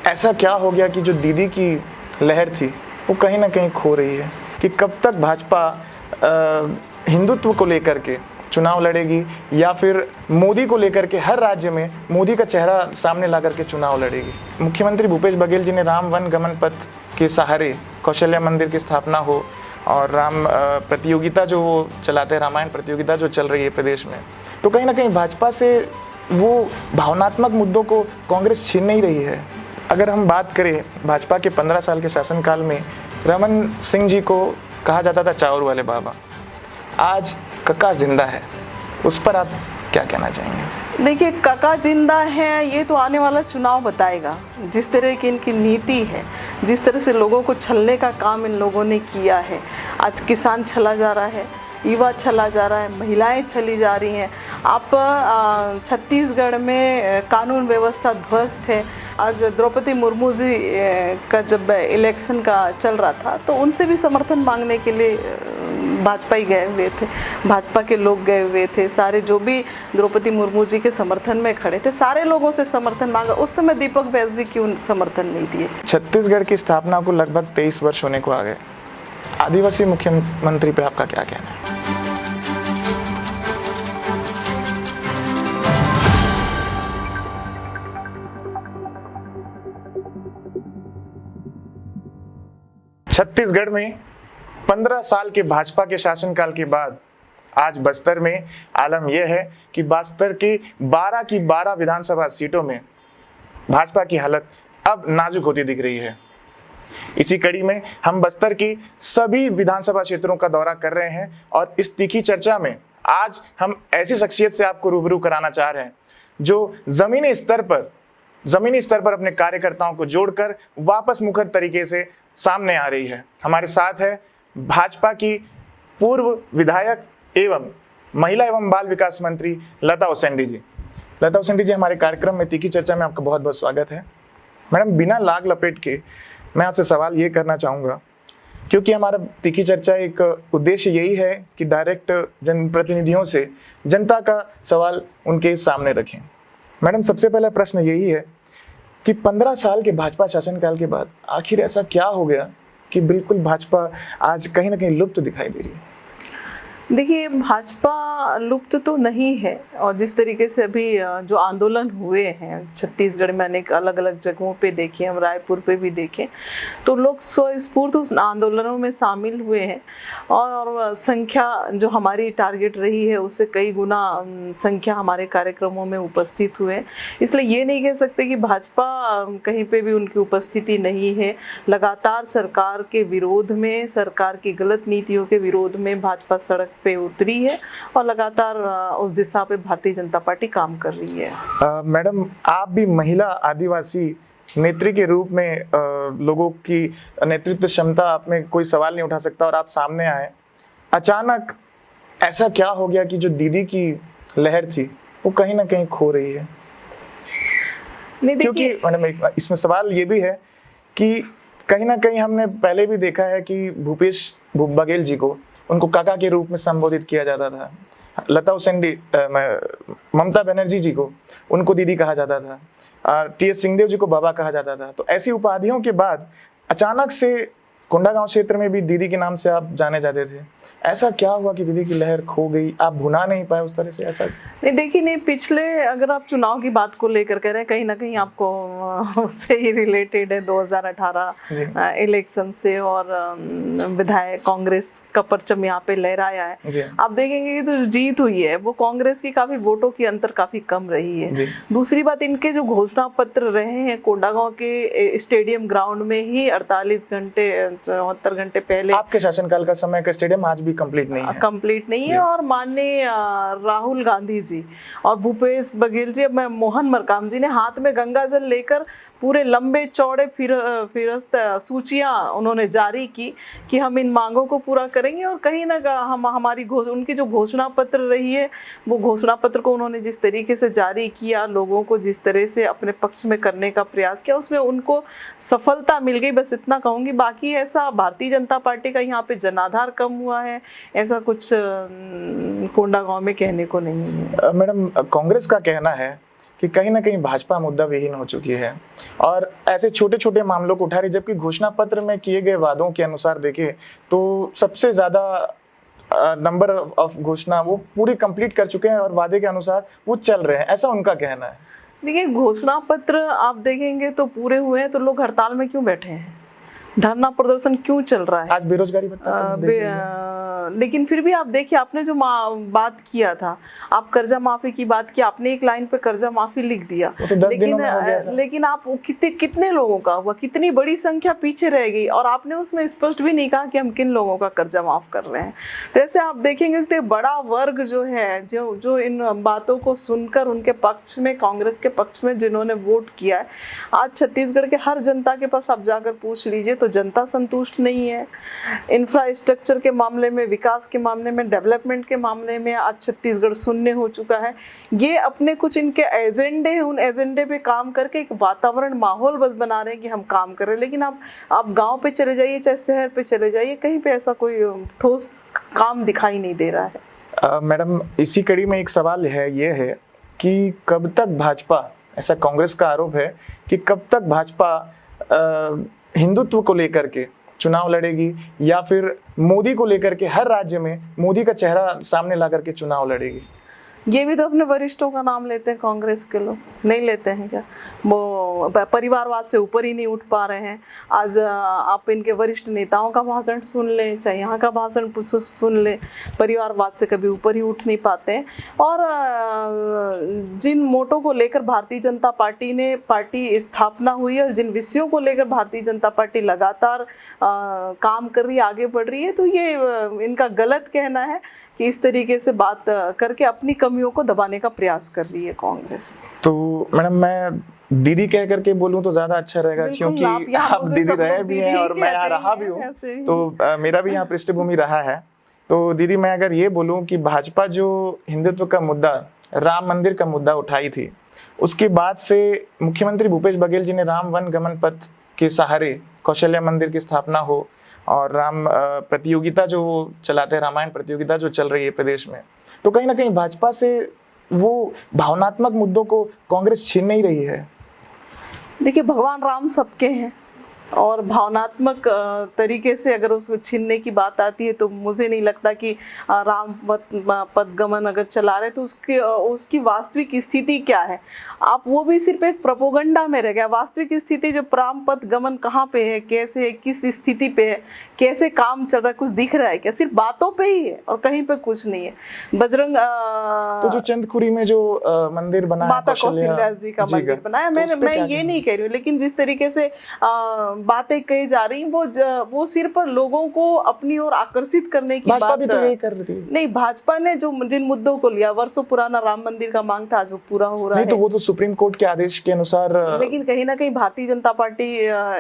ऐसा क्या हो गया कि जो दीदी की लहर थी वो कहीं ना कहीं खो रही है, कि कब तक भाजपा हिंदुत्व को लेकर के चुनाव लड़ेगी या फिर मोदी को लेकर के हर राज्य में मोदी का चेहरा सामने ला करके चुनाव लड़ेगी। मुख्यमंत्री भूपेश बघेल जी ने राम वन गमन पथ के सहारे कौशल्या मंदिर की स्थापना हो और राम प्रतियोगिता जो वो चलाते हैं, रामायण प्रतियोगिता जो चल रही है प्रदेश में, तो कहीं ना कहीं भाजपा से वो भावनात्मक मुद्दों को कांग्रेस छीन नहीं रही है। अगर हम बात करें भाजपा के 15 साल के शासनकाल में रमन सिंह जी को कहा जाता था चाउर वाले बाबा, आज कका जिंदा है, उस पर आप क्या कहना चाहेंगे? देखिए, कका जिंदा है ये तो आने वाला चुनाव बताएगा। जिस तरह की इनकी नीति है, जिस तरह से लोगों को छलने का काम इन लोगों ने किया है, आज किसान छला जा रहा है, युवा छला जा रहा है, महिलाएं छली जा रही हैं। आप छत्तीसगढ़ में कानून व्यवस्था ध्वस्त है। आज द्रौपदी मुर्मू जी का जब इलेक्शन का चल रहा था तो उनसे भी समर्थन मांगने के लिए भाजपा ही गए हुए थे, भाजपा के लोग गए हुए थे। सारे जो भी द्रौपदी मुर्मू जी के समर्थन में खड़े थे, सारे लोगों से समर्थन मांगा। उस समय दीपक बैस जी क्यों समर्थन नहीं दिए? छत्तीसगढ़ की स्थापना को लगभग 23 वर्ष होने को आ गए। आदिवासी मुख्यमंत्री पे आपका क्या कहना है? छत्तीसगढ़ में 15 साल के भाजपा के शासनकाल के बाद आज बस्तर में आलम यह है कि बस्तर के 12 की 12 विधानसभा सीटों में भाजपा की हालत अब नाजुक होती दिख रही है। इसी कड़ी में हम बस्तर की सभी विधानसभा क्षेत्रों का दौरा कर रहे हैं और इस तीखी चर्चा में आज हम ऐसी शख्सियत से आपको रूबरू कराना चाह रहे हैं जो जमीनी स्तर पर अपने कार्यकर्ताओं को जोड़कर वापस मुखर तरीके से सामने आ रही है। हमारे साथ है भाजपा की पूर्व विधायक एवं महिला एवं बाल विकास मंत्री लता उसेंडी जी। लता उसेंडी जी, हमारे कार्यक्रम में तीखी चर्चा में आपका बहुत बहुत स्वागत है। मैडम, बिना लाग लपेट के मैं आपसे सवाल ये करना चाहूँगा, क्योंकि हमारा तीखी चर्चा एक उद्देश्य यही है कि डायरेक्ट जनप्रतिनिधियों से जनता का सवाल उनके सामने रखें। मैडम, सबसे पहला प्रश्न यही है कि 15 साल के भाजपा शासनकाल के बाद आखिर ऐसा क्या हो गया कि बिल्कुल भाजपा आज कहीं ना कहीं लुप्त दिखाई दे रही है? देखिए, भाजपा लुप्त तो नहीं है, और जिस तरीके से अभी जो आंदोलन हुए हैं छत्तीसगढ़ में, अनेक अलग अलग जगहों पे देखे, हम रायपुर पे भी देखे, तो लोग स्वस्फूर्त उस आंदोलनों में शामिल हुए हैं और संख्या जो हमारी टारगेट रही है उससे कई गुना संख्या हमारे कार्यक्रमों में उपस्थित हुए हैं। इसलिए ये नहीं कह सकते कि भाजपा कहीं पे भी उनकी उपस्थिति नहीं है। लगातार सरकार के विरोध में, सरकार की गलत नीतियों के विरोध में भाजपा सड़क पे उतरी है और लगातार उस दिशा पे भारतीय जनता पार्टी काम कर रही है। मैडम, आप भी महिला आदिवासी नेत्री के रूप में लोगों की नेतृत्व क्षमता आप में कोई सवाल नहीं उठा सकता और आप सामने आए। अचानक ऐसा क्या हो गया कि जो दीदी की लहर थी वो कहीं ना कहीं खो रही है? क्योंकि मैडम, इसमें सवाल ये भी है कि कहीं ना कहीं हमने पहले भी देखा है कि भूपेश बघेल जी को उनको काका के रूप में संबोधित किया जाता था। लता उसेंडी, ममता बनर्जी जी को उनको दीदी कहा जाता था, टी.एस. सिंहदेव जी को बाबा कहा जाता था। तो ऐसी उपाधियों के बाद अचानक से कोंडागांव क्षेत्र में भी दीदी के नाम से आप जाने जाते थे। ऐसा क्या हुआ कि दीदी की लहर खो गई? आप भुना नहीं पाए उस तरह से? ऐसा नहीं, देखिए, नहीं, पिछले अगर आप चुनाव की बात को लेकर कह रहे हैं, कहीं ना कहीं आपको उससे ही रिलेटेड है 2018 इलेक्शन से, और विधायक कांग्रेस का परचम यहाँ पे लहराया है। आप देखेंगे कि तो जीत हुई है वो कांग्रेस की, काफी वोटों की अंतर काफी कम रही है। दूसरी बात, इनके जो घोषणा पत्र रहे हैं कोंडागांव के स्टेडियम ग्राउंड में ही 48 घंटे 74 घंटे पहले, आपके शासनकाल का समय का स्टेडियम आज कंप्लीट नहीं है। और माननीय राहुल गांधी जी और भूपेश बघेल जी, मोहन मरकाम जी ने हाथ में गंगा जल लेकर पूरे लंबे चौड़े फिरस्त सूचियां उन्होंने जारी की कि हम इन मांगों को पूरा करेंगे। और कहीं ना हम हमारी उनकी जो घोषणा पत्र रही है, वो घोषणा पत्र को उन्होंने जिस तरीके से जारी किया, लोगों को जिस तरह से अपने पक्ष में करने का प्रयास किया, उसमें उनको सफलता मिल गई। बस इतना कहूँगी। बाकी ऐसा भारतीय जनता पार्टी का यहाँ पे जनाधार कम हुआ है, ऐसा कुछ कोंडागांव में कहने को नहीं है। मैडम, कांग्रेस का कहना है कि कहीं ना कहीं भाजपा मुद्दा विहीन हो चुकी है और ऐसे छोटे छोटे मामलों को उठा रही, जबकि घोषणा पत्र में किए गए वादों के अनुसार देखें तो सबसे ज्यादा नंबर ऑफ घोषणा वो पूरी कंप्लीट कर चुके हैं और वादे के अनुसार वो चल रहे हैं, ऐसा उनका कहना है। देखिए, घोषणा पत्र आप देखेंगे तो पूरे हुए हैं, तो लोग हड़ताल में क्यों बैठे हैं, धरना प्रदर्शन क्यों चल रहा है? आज बेरोजगारी भत्ता लेकिन फिर भी आप देखिए, आपने जो बात किया था, आप कर्जा माफी की बात की, आपने एक लाइन पे कर्जा माफी लिख दिया, तो 10 दिनों में हो गया था। लेकिन आप कितने लोगों का हुआ, कितनी बड़ी संख्या पीछे रह गई, और आपने उसमें स्पष्ट भी नहीं कहा कि हम किन लोगों का कर्जा माफ कर रहे हैं। तो ऐसे आप देखेंगे कि बड़ा वर्ग जो है, जो इन बातों को सुनकर उनके पक्ष में, कांग्रेस के पक्ष में जिन्होंने वोट किया है, आज छत्तीसगढ़ के हर जनता के पास आप जाकर पूछ लीजिए तो जनता संतुष्ट नहीं है। इंफ्रास्ट्रक्चर के मामले में, विकास के मामले में, डेवलपमेंट के मामले में आज छत्तीसगढ़ शून्य हो चुका है। ये अपने कुछ इनके एजेंडे हैं, उन एजेंडे पे काम करके एक वातावरण, माहौल बस बना रहे हैं कि हम काम कर रहे हैं, लेकिन आप गांव पे चले जाइए, चाहे शहर पे चले जाइए, कहीं पे ऐसा कोई ठोस काम दिखाई नहीं दे रहा है। मैडम, इसी कड़ी में एक सवाल है, ये है कि कब तक भाजपा, ऐसा कांग्रेस का आरोप है कि कब तक भाजपा हिंदुत्व को लेकर के चुनाव लड़ेगी या फिर मोदी को लेकर के हर राज्य में मोदी का चेहरा सामने ला करके चुनाव लड़ेगी? ये भी तो अपने वरिष्ठों का नाम लेते हैं कांग्रेस के लोग, नहीं लेते हैं क्या? वो परिवारवाद से ऊपर ही नहीं उठ पा रहे हैं। आज आप इनके वरिष्ठ नेताओं का भाषण सुन लें, चाहे यहाँ का भाषण सुन लें, परिवारवाद से कभी ऊपर ही उठ नहीं पाते हैं। और जिन मोटो को लेकर भारतीय जनता पार्टी स्थापना हुई और जिन विषयों को लेकर भारतीय जनता पार्टी लगातार काम कर रही है, आगे बढ़ रही है, तो ये इनका गलत कहना है कि इस तरीके से बात करके अपनी कमियों को दबाने का प्रयास कर रही है कांग्रेस। तो मैडम, मैं दीदी कह करके बोलूं तो ज्यादा अच्छा रहेगा, क्योंकि आप दीदी रहे भी हैं और मैं यहाँ रहा भी हूँ, तो मेरा भी यहाँ पृष्ठभूमि रहा है। तो दीदी, मैं अगर ये बोलूं कि भाजपा जो हिंदुत्व का मुद्दा, राम मंदिर का मुद्दा उठाई थी, उसके बाद से मुख्यमंत्री भूपेश बघेल जी ने राम वन गमन पथ के सहारे कौशल्या मंदिर की स्थापना हो और राम प्रतियोगिता जो चलाते हैं, रामायण प्रतियोगिता जो चल रही है प्रदेश में, तो कहीं ना कहीं भाजपा से वो भावनात्मक मुद्दों को कांग्रेस छीन नहीं रही है। देखिए, भगवान राम सबके हैं और भावनात्मक तरीके से अगर उसको छीनने की बात आती है तो मुझे नहीं लगता कि राम पदगमन अगर चला रहे तो उसकी वास्तविक स्थिति क्या है। आप वो भी सिर्फ एक प्रोपोगंडा में रह गया। वास्तविक स्थिति जो राम पदगमन कहाँ पे है, कैसे है, किस स्थिति पे है, कैसे काम चल रहा है, कुछ दिख रहा है क्या? सिर्फ बातों पे ही है और कहीं पे कुछ नहीं है। बजरंग तो जो चंदखुरी में जो मंदिर बना, माता कौशल्या जी का मंदिर बनाया, मैं ये नहीं कह रही हूँ, लेकिन जिस तरीके से बातें कही जा रही वो सिर्फ लोगों को अपनी ओर आकर्षित करने की बात भी तो यही कर रही थी। नहीं, भाजपा ने जो जिन मुद्दों को लिया, वर्षों पुराना राम मंदिर का मांग था, आज वो पूरा हो रहा है। तो वो तो सुप्रीम कोर्ट के आदेश के अनुसार, लेकिन कहीं ना कहीं भारतीय जनता पार्टी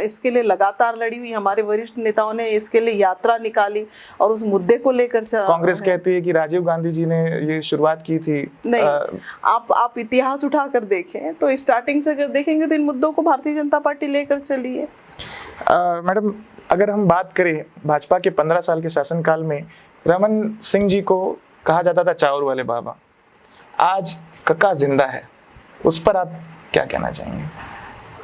इसके लिए लगातार लड़ी हुई। हमारे वरिष्ठ नेताओं ने इसके लिए यात्रा निकाली और उस मुद्दे को लेकर कांग्रेस कहती है कि राजीव गांधी जी ने ये शुरुआत की थी। नहीं, आप इतिहास उठाकर देखें तो स्टार्टिंग से अगर देखेंगे तो इन मुद्दों को भारतीय जनता पार्टी लेकर चली है। मैडम, अगर हम बात करें भाजपा के 15 साल के शासनकाल में, रमन सिंह जी को कहा जाता था चाउर वाले बाबा, आज कका जिंदा है, उस पर आप क्या कहना चाहेंगे?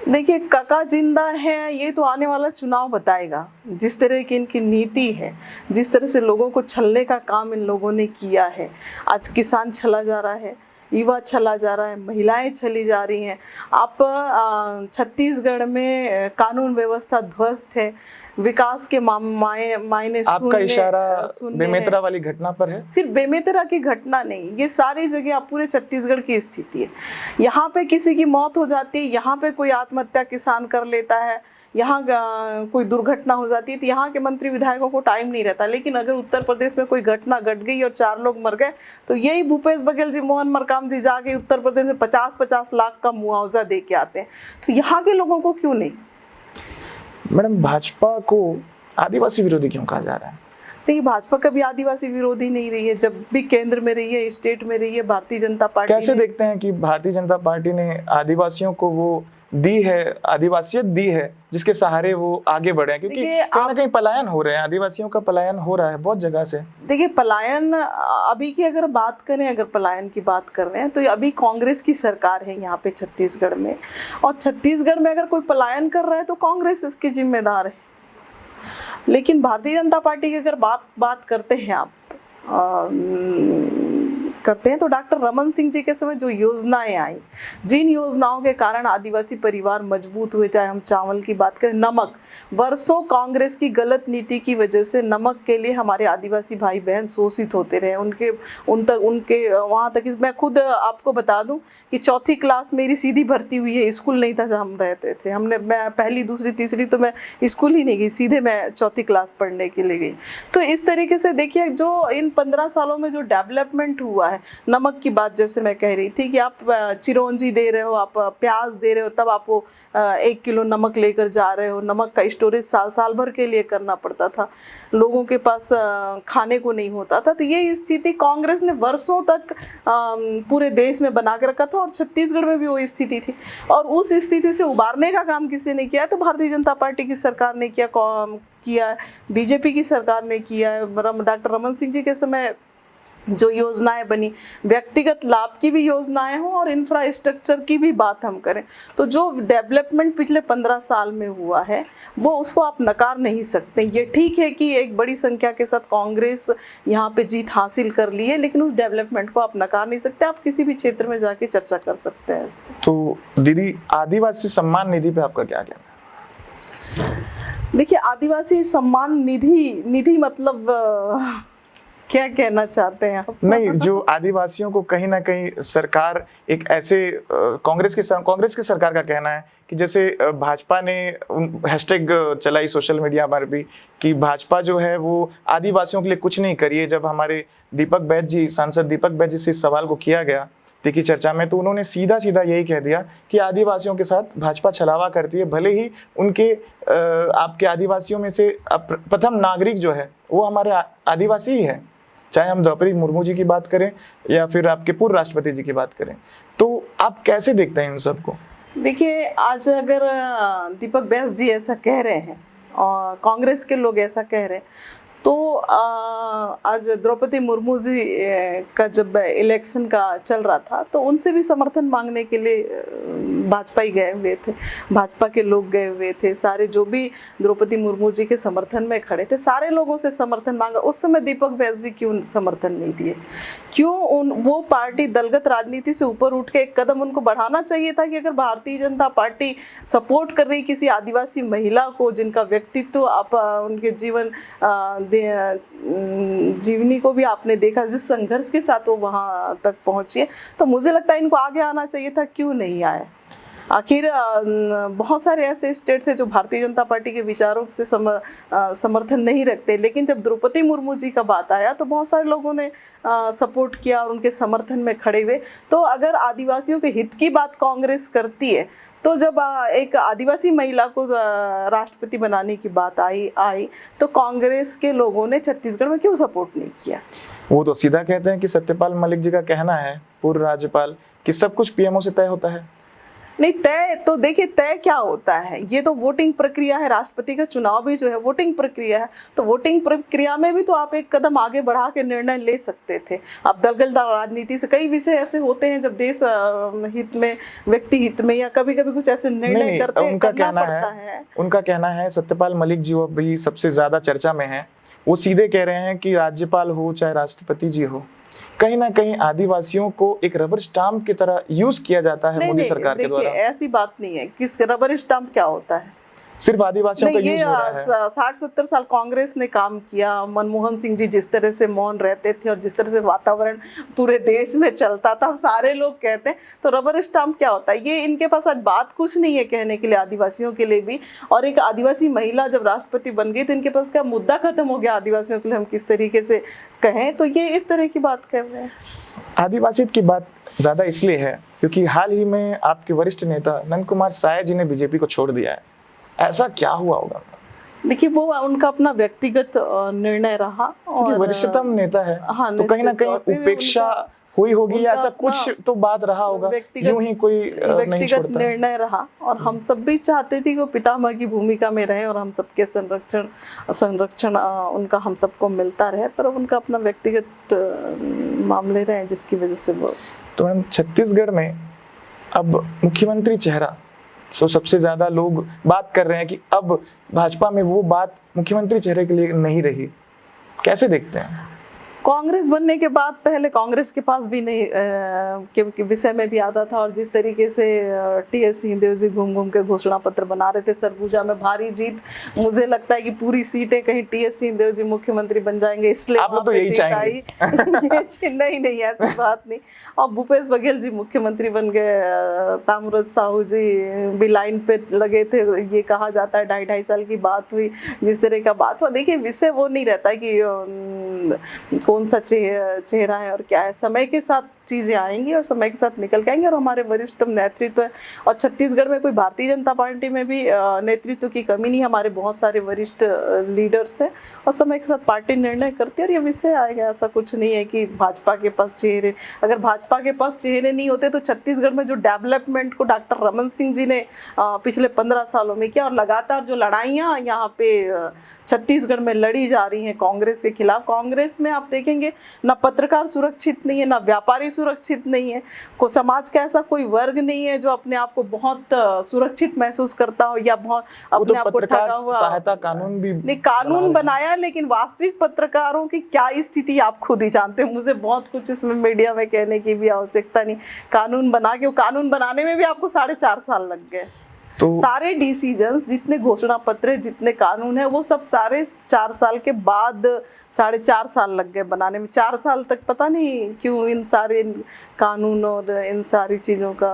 देखिए, काका जिंदा है ये तो आने वाला चुनाव बताएगा। जिस तरह की इनकी नीति है, जिस तरह से लोगों को छलने का काम इन लोगों ने किया है, आज किसान छला जा रहा है, युवा छला जा रहा है, महिलाएं छली जा रही हैं। आप छत्तीसगढ़ में कानून व्यवस्था ध्वस्त है, विकास के मायने आपका इशारा बेमेतरा वाली घटना पर है? सिर्फ बेमेतरा की घटना नहीं, ये सारी जगह आप पूरे छत्तीसगढ़ की स्थिति है। यहाँ पे किसी की मौत हो जाती है, यहाँ पे कोई आत्महत्या किसान कर लेता है, यहाँ कोई दुर्घटना हो जाती है, तो यहाँ के मंत्री विधायकों को टाइम नहीं रहता। लेकिन अगर उत्तर प्रदेश में कोई घटना घट गई और 4 लोग मर गए तो यही भूपेश बघेल जी, मोहन मरकाम जी जाके उत्तर प्रदेश में 50-50 लाख का मुआवजा दे के आते हैं। तो यहाँ के लोगों को क्यों नहीं? मैडम, भाजपा को आदिवासी विरोधी क्यों कहा जा रहा है? देखिए, भाजपा कभी आदिवासी विरोधी नहीं रही है। जब भी केंद्र में रही है, स्टेट में रही है, भारतीय जनता पार्टी कैसे देखते हैं कि भारतीय जनता पार्टी ने आदिवासियों को वो दी है, आदिवासियत दी है, जिसके सहारे वो आगे बढ़े हैं? क्योंकि कहीं ना कहीं पलायन हो रहे हैं, आदिवासियों का पलायन हो रहा है बहुत जगह से। देखिए पलायन अभी की अगर बात करें, अगर पलायन की बात कर रहे हैं तो अभी कांग्रेस की सरकार है यहाँ पे छत्तीसगढ़ में, और छत्तीसगढ़ में अगर कोई पलायन कर रहा है तो कांग्रेस इसकी जिम्मेदार है। लेकिन भारतीय जनता पार्टी की अगर बात करते हैं आप करते हैं तो डॉक्टर रमन सिंह जी के समय जो योजनाएं आई, जिन योजनाओं के कारण आदिवासी परिवार मजबूत हुए, चाहे हम चावल की बात करें, नमक, वर्षों कांग्रेस की गलत नीति की वजह से नमक के लिए हमारे आदिवासी भाई बहन शोषित होते रहे। उनके वहाँ तक मैं खुद आपको बता दूं कि 4th क्लास मेरी सीधी भर्ती हुई है, स्कूल नहीं था जहाँ हम रहते थे। मैं पहली दूसरी तीसरी तो मैं स्कूल ही नहीं गई, सीधे मैं 4th क्लास पढ़ने के लिए गई। तो इस तरीके से देखिए जो इन 15 सालों में जो डेवलपमेंट हुआ है, नमक की बात जैसे मैं कह रही थी कि आप चिरौंजी दे रहे हो, आप प्याज दे रहे हो, तब आपको 1 किलो नमक लेकर जा रहे हो। नमक का स्टोरेज साल भर के लिए करना पड़ता था, लोगों के पास खाने को नहीं होता था। तो ये स्थिति कांग्रेस ने वर्षों तक पूरे देश में बना के रखा था, और छत्तीसगढ़ में भी वो स्थिति थी। और उस स्थिति से उबारने का काम किसी ने किया तो भारतीय जनता पार्टी की सरकार ने किया, बीजेपी की सरकार ने किया। डॉक्टर रमन सिंह जी के समय जो योजनाएं बनी, व्यक्तिगत लाभ की भी योजनाएं हों और इंफ्रास्ट्रक्चर की भी बात हम करें, तो जो डेवलपमेंट पिछले 15 साल में हुआ है वो उसको आप नकार नहीं सकते। ये ठीक है कि एक बड़ी संख्या के साथ कांग्रेस यहाँ पे जीत हासिल कर ली है, लेकिन उस डेवलपमेंट को आप नकार नहीं सकते। आप किसी भी क्षेत्र में जाके चर्चा कर सकते हैं। तो दीदी, आदिवासी सम्मान निधि पे आपका क्या कहना है? देखिए आदिवासी सम्मान निधि मतलब क्या कहना चाहते हैं आप? नहीं, जो आदिवासियों को कहीं ना कहीं सरकार एक ऐसे कांग्रेस की सरकार का कहना है कि जैसे भाजपा ने हैशटैग चलाई सोशल मीडिया पर भी कि भाजपा जो है वो आदिवासियों के लिए कुछ नहीं करी है। जब हमारे सांसद दीपक बैद जी से इस सवाल को किया गया की चर्चा में, तो उन्होंने सीधा यही कह दिया कि आदिवासियों के साथ भाजपा छलावा करती है। भले ही उनके आपके आदिवासियों में से प्रथम नागरिक जो है वो हमारे आदिवासी ही है, चाहे हम द्रौपदी मुर्मू जी की बात करें या फिर आपके पूर्व राष्ट्रपति जी की बात करें। तो आप कैसे देखते हैं इन सबको? देखिए आज अगर दीपक बैद जी ऐसा कह रहे हैं और कांग्रेस के लोग ऐसा कह रहे हैं, तो आज द्रौपदी मुर्मू जी का जब इलेक्शन का चल रहा था तो उनसे भी समर्थन मांगने के लिए भाजपा ही गए हुए थे, भाजपा के लोग गए हुए थे। सारे जो भी द्रौपदी मुर्मू जी के समर्थन में खड़े थे, सारे लोगों से समर्थन मांगा। उस समय दीपक बैद जी क्यों समर्थन नहीं दिए? क्यों वो पार्टी दलगत राजनीति से ऊपर उठ के एक कदम उनको बढ़ाना चाहिए था कि अगर भारतीय जनता पार्टी सपोर्ट कर रही किसी आदिवासी महिला को, जिनका व्यक्तित्व आप उनके जीवनी को भी आपने देखा, जिस संघर्ष के साथ वो वहां तक पहुंची है, तो मुझे लगता है इनको आगे आना चाहिए था। क्यों नहीं आए? आखिर बहुत सारे ऐसे स्टेट थे जो भारतीय जनता पार्टी के विचारों से समर्थन नहीं रखते, लेकिन जब द्रौपदी मुर्मू जी का बात आया तो बहुत सारे लोगों ने सपोर्ट किया और उनके समर्थन में खड़े हुए। तो अगर आदिवासियों के हित की बात कांग्रेस करती है, तो जब एक आदिवासी महिला को राष्ट्रपति बनाने की बात आई तो कांग्रेस के लोगों ने छत्तीसगढ़ में क्यों सपोर्ट नहीं किया? वो तो सीधा कहते हैं कि सत्यपाल मलिक जी का कहना है, पूर्व राज्यपाल, कि सब कुछ पीएमओ से तय होता है। नहीं, तय तो देखिए तय क्या होता है, ये तो वोटिंग प्रक्रिया है। राष्ट्रपति का चुनाव भी जो है वोटिंग प्रक्रिया है, तो वोटिंग प्रक्रिया में भी तो आप एक कदम आगे बढ़ा के निर्णय ले सकते थे। अब दलगत राजनीति से कई विषय ऐसे होते हैं जब देश हित में, व्यक्ति हित में, या कभी कभी कुछ ऐसे निर्णय करना पड़ता है। उनका कहना है, सत्यपाल मलिक जी वो भी सबसे ज्यादा चर्चा में है, वो सीधे कह रहे हैं कि राज्यपाल हो चाहे राष्ट्रपति जी हो, कहीं ना कहीं आदिवासियों को एक रबर स्टाम्प की तरह यूज किया जाता है मोदी सरकार के द्वारा। ऐसी बात नहीं है। किस रबर स्टाम्प क्या होता है? सिर्फ आदिवासियों का यूज हो रहा है। 60-70 साल कांग्रेस ने काम किया। मनमोहन सिंह जी जिस तरह से मौन रहते थे और जिस तरह से वातावरण पूरे देश में चलता था, सारे लोग कहते हैं, तो रबर स्टाम्प क्या होता है? ये इनके पास आज बात कुछ नहीं है कहने के लिए, आदिवासियों के लिए भी। और एक आदिवासी महिला जब राष्ट्रपति बन गई तो इनके पास क्या मुद्दा खत्म हो गया आदिवासियों के लिए, हम किस तरीके से कहें? तो ये इस तरह की बात कर रहे हैं। आदिवासियत की बात ज्यादा इसलिए है क्योंकि हाल ही में आपके वरिष्ठ नेता नंद कुमार साय जी ने बीजेपी को छोड़ दिया है। ऐसा क्या हुआ होगा? देखिए वो उनका अपना व्यक्तिगत निर्णय रहा, और वरिष्ठतम नेता है। हाँ, तो कहीं ना कहीं उपेक्षा हुई होगी या उनका ऐसा कुछ अपना तो बात रहा होगा, यूं ही कोई नहीं व्यक्तिगत छोड़ता। निर्णय रहा, और हम सब भी चाहते थे कि वो पितामह की भूमिका में रहे और हम सबके संरक्षण उनका हम सबको मिलता रहे, पर उनका अपना व्यक्तिगत मामले रहे जिसकी वजह से वो। तो मैम छत्तीसगढ़ में अब मुख्यमंत्री चेहरा, सो सबसे ज्यादा लोग बात कर रहे हैं कि अब भाजपा में वो बात मुख्यमंत्री चेहरे के लिए नहीं रही, कैसे देखते हैं? कांग्रेस बनने के बाद पहले कांग्रेस के पास भी नहीं के विषय में भी आता था, और जिस तरीके से टीएस सिंहदेव जी घूम घूम के घोषणा पत्र बना रहे थे, सरगुजा में भारी जीत, मुझे लगता है कि पूरी सीटें कहीं टीएस सिंहदेव जी मुख्यमंत्री बन जाएंगे, इसलिए आप लोग तो यही चाहेंगे। नहीं ऐसी बात नहीं। और भूपेश बघेल जी मुख्यमंत्री बन गए, ताम्रध्वज साहू जी भी लाइन पे लगे थे, ये कहा जाता है 2.5 साल की बात हुई, जिस तरह का बात हुआ। देखिए विषय वो नहीं रहता है कि कौन सा चेहरा है और क्या है, समय के साथ चीजें आएंगी और समय के साथ निकल के आएंगी, और हमारे वरिष्ठतम नेतृत्व है। और छत्तीसगढ़ में कोई भारतीय जनता पार्टी में भी नेतृत्व की कमी नहीं, हमारे बहुत सारे वरिष्ठ लीडर्स हैं, और समय के साथ पार्टी निर्णय करती है और ये विषय आएगा। ऐसा कुछ नहीं है कि भाजपा के पास चेहरे, अगर भाजपा के पास चेहरे नहीं होते तो छत्तीसगढ़ में जो डेवलपमेंट को डॉक्टर रमन सिंह जी ने पिछले 15 सालों में किया, और लगातार जो लड़ाइयाँ यहाँ पे छत्तीसगढ़ में लड़ी जा रही हैं कांग्रेस के खिलाफ, कांग्रेस में आप देखेंगे ना पत्रकार सुरक्षित नहीं है, ना व्यापारी सुरक्षित नहीं है, को समाज का ऐसा कोई वर्ग नहीं है जो अपने आप को बहुत सुरक्षित महसूस करता हो या बहुत अपने आप को ठगा हुआ। सहायता कानून भी नहीं, कानून बनाया, लेकिन वास्तविक पत्रकारों की क्या स्थिति आप खुद ही जानते हैं, मुझे बहुत कुछ इसमें मीडिया में कहने की भी आवश्यकता नहीं। कानून बना के, कानून बनाने में भी आपको 4.5 साल लग गए। तो सारे डिसीजंस, जितने घोषणा पत्र, जितने कानून है, वो सब सारे 4 साल के बाद 4.5 साल लग गए बनाने में। 4 साल तक पता नहीं क्यों इन सारे कानून और इन सारी चीजों का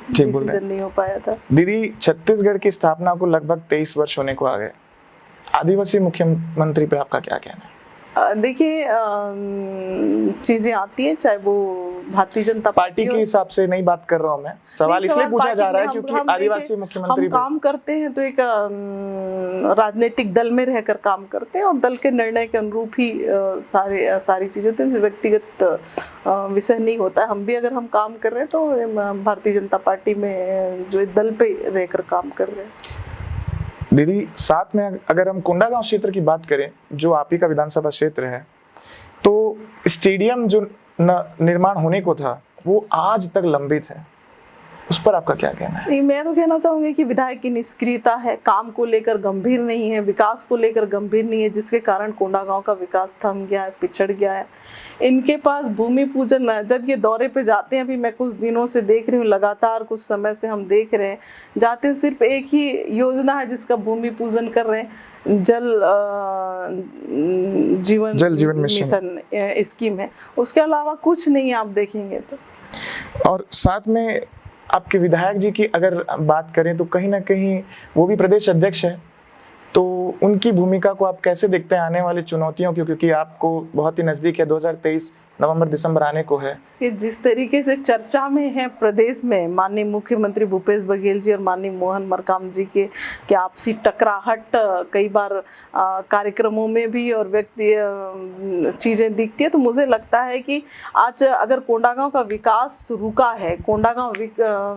डिसीजन नहीं हो पाया था। दीदी, छत्तीसगढ़ की स्थापना को लगभग 23 वर्ष होने को आ गए, आदिवासी मुख्यमंत्री पे आपका क्या कहना है? देखिए चीजें आती हैं, चाहे वो भारतीय जनता पार्टी के हिसाब से नहीं बात कर रहा हूँ मैं, सवाल इसलिए पूछा जा रहा है क्योंकि आदिवासी मुख्यमंत्री हम काम करते हैं तो एक राजनीतिक दल में रहकर काम करते हैं, और दल के निर्णय के अनुरूप ही सारी चीजें, तो व्यक्तिगत विषय नहीं होता है। हम भी अगर हम काम कर रहे हैं तो भारतीय जनता पार्टी में जो दल पे रहकर काम कर रहे हैं। दीदी, साथ में अगर हम कोंडागांव क्षेत्र की बात करें, जो आप ही का विधानसभा क्षेत्र है, तो स्टेडियम जो निर्माण होने को था वो आज तक लंबित है, उस पर आपका क्या कहना है? नहीं, मैं तो कहना चाहूंगी कि विधायक की निष्क्रियता है, काम को लेकर गंभीर नहीं है, विकास को लेकर गंभीर नहीं है, जिसके कारण कोंडागांव का विकास थम गया है, पिछड़ गया है। इनके पास भूमि पूजन, जब ये दौरे पे जाते हैं, अभी मैं कुछ दिनों से देख रही हूँ, लगातार कुछ समय से हम देख रहे हैं, जाते हैं सिर्फ एक ही योजना है जिसका भूमि पूजन कर रहे हैं, जल जीवन मिशन स्कीम है, उसके अलावा कुछ नहीं आप देखेंगे तो। और साथ में आपके विधायक जी की अगर बात करें तो कहीं ना कहीं वो भी प्रदेश अध्यक्ष है, तो उनकी भूमिका को आप कैसे देखते हैं आने वाली चुनौतियों की, क्योंकि आपको बहुत ही नजदीक है, 2023 नवंबर दिसंबर आने को है। कि जिस तरीके से चर्चा में है प्रदेश में माननीय मुख्यमंत्री भूपेश बघेल जी और माननीय मोहन मरकाम जी के आपसी टकराहट कई बार कार्यक्रमों में भी और व्यक्ति चीजें दिखती है, तो मुझे लगता है कि आज अगर कोंडागांव का विकास रुका है, कोंडागांव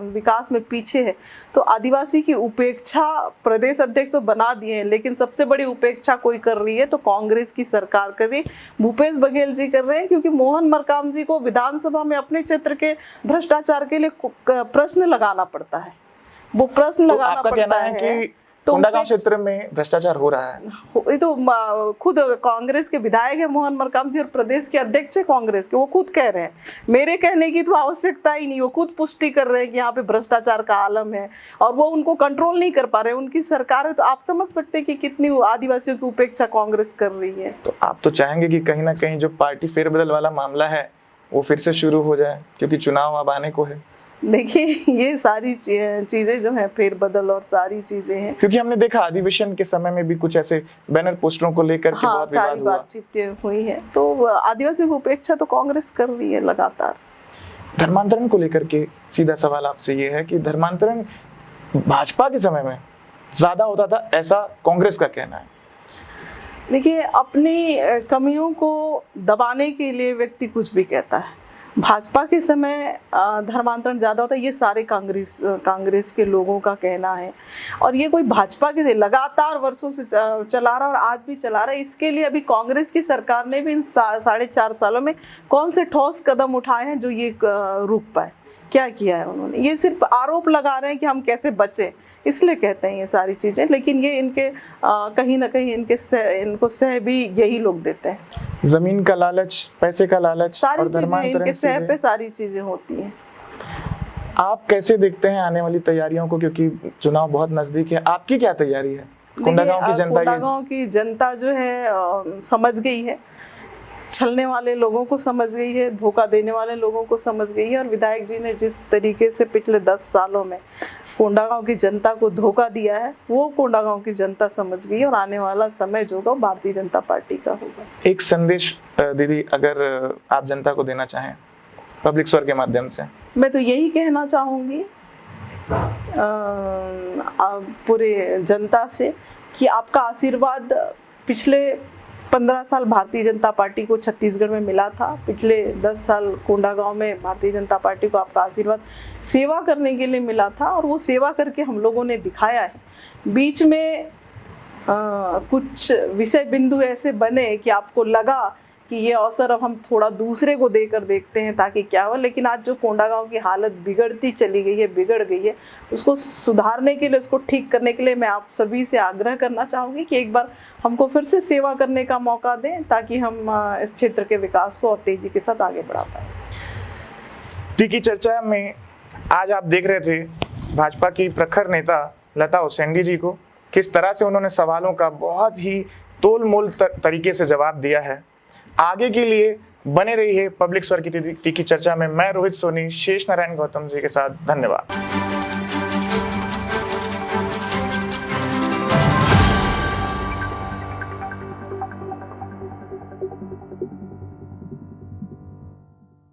विकास में पीछे है, तो आदिवासी की उपेक्षा प्रदेश अध्यक्ष तो बना दिए हैं, लेकिन सबसे बड़ी उपेक्षा कोई कर रही है तो कांग्रेस की सरकार कर रही है, भूपेश बघेल जी कर रहे हैं, क्योंकि मोहन मरकाम जी को विधानसभा में अपने क्षेत्र के भ्रष्टाचार के लिए प्रश्न लगाना पड़ता है, वो प्रश्न लगाना पड़ता है कि कोंडागांव क्षेत्र में भ्रष्टाचार हो रहा है। ये तो खुद कांग्रेस के विधायक है मोहन मरकाम जी और प्रदेश के अध्यक्ष है कांग्रेस के, वो खुद कह रहे हैं, मेरे कहने की तो आवश्यकता ही नहीं, वो खुद पुष्टि कर रहे हैं कि यहाँ पे भ्रष्टाचार का आलम है और वो उनको कंट्रोल नहीं कर पा रहे, उनकी सरकार है। तो आप समझ सकते हैं कि कितनी आदिवासियों की उपेक्षा कांग्रेस कर रही है। तो आप तो चाहेंगे कि कहीं ना कहीं जो पार्टी फेरबदल वाला मामला है वो फिर से शुरू हो जाए, क्योंकि चुनाव अब आने को है। देखिए ये सारी चीजें जो है फेरबदल और सारी चीजें हैं, क्योंकि हमने देखा अधिवेशन के समय में भी कुछ ऐसे बैनर पोस्टरों को लेकर के बहुत विवाद हुआ, बातचीत हुई है, तो आदिवासियों की उपेक्षा तो कांग्रेस कर रही है लगातार। धर्मांतरण को लेकर के सीधा सवाल आपसे ये है कि धर्मांतरण भाजपा के समय में ज्यादा होता था, ऐसा कांग्रेस का कहना है, देखिए, अपनी कमियों को दबाने के लिए व्यक्ति कुछ भी कहता है। भाजपा के समय धर्मांतरण ज़्यादा होता है, ये सारे कांग्रेस के लोगों का कहना है। और ये कोई भाजपा के लगातार वर्षों से चला रहा और आज भी चला रहा है। इसके लिए अभी कांग्रेस की सरकार ने भी इन 4.5 सालों में कौन से ठोस कदम उठाए हैं जो ये रुक पाए? क्या किया है उन्होंने? ये सिर्फ आरोप लगा रहे हैं कि हम कैसे बचें, इसलिए कहते हैं ये सारी चीज़ें। लेकिन ये इनके कहीं ना कहीं इनको सह भी यही लोग देते हैं। जमीन का लालच, पैसे का लालच सारी और चीजें धर्मांतरण इनके सह चीजें। पे सारी चीजें होती हैं। आप कैसे देखते हैं आने वाली तैयारियों को, क्योंकि चुनाव बहुत नजदीक है? आपकी क्या तैयारी है? कोंडागांव की जनता कोंडागांव की जनता जो है समझ गई है, छलने वाले लोगों को समझ गई है, धोखा देने वाले लोगों को समझ गई है। और विधायक जी ने जिस तरीके से पिछले 10 सालों में कोंडागांव की जनता को धोखा दिया है, वो कोंडागांव की जनता समझ गई है। और आने वाला समय जो होगा भारतीय जनता पार्टी का होगा। एक संदेश दीदी, अगर आप जनता को देना चाहें पब्लिक स्वर के माध्यम से। मैं तो यही कहना चाहूँगी पूरे जनता से कि आपका आशीर्वाद पिछले 15 साल भारतीय जनता पार्टी को छत्तीसगढ़ में मिला था। पिछले 10 साल कोंडागांव में भारतीय जनता पार्टी को आपका आशीर्वाद सेवा करने के लिए मिला था और वो सेवा करके हम लोगों ने दिखाया है। बीच में कुछ विषय बिंदु ऐसे बने कि आपको लगा कि ये अवसर अब हम थोड़ा दूसरे को देकर देखते हैं ताकि क्या हो। लेकिन आज जो कोंडागांव की हालत बिगड़ती चली गई है, बिगड़ गई है, उसको सुधारने के लिए, उसको ठीक करने के लिए मैं आप सभी से आग्रह करना चाहूँगी कि एक बार हमको फिर से सेवा करने का मौका दें ताकि हम इस क्षेत्र के विकास को और तेजी के साथ आगे बढ़ा पाएँ। तीखी चर्चा में आज आप देख रहे थे भाजपा की प्रखर नेता लता उसेंडी जी को, किस तरह से उन्होंने सवालों का बहुत ही तोल मोल तरीके से जवाब दिया है। आगे के लिए बने रहिए पब्लिक स्वर की तीखी चर्चा में। मैं रोहित सोनी शेष नारायण गौतम जी के साथ, धन्यवाद।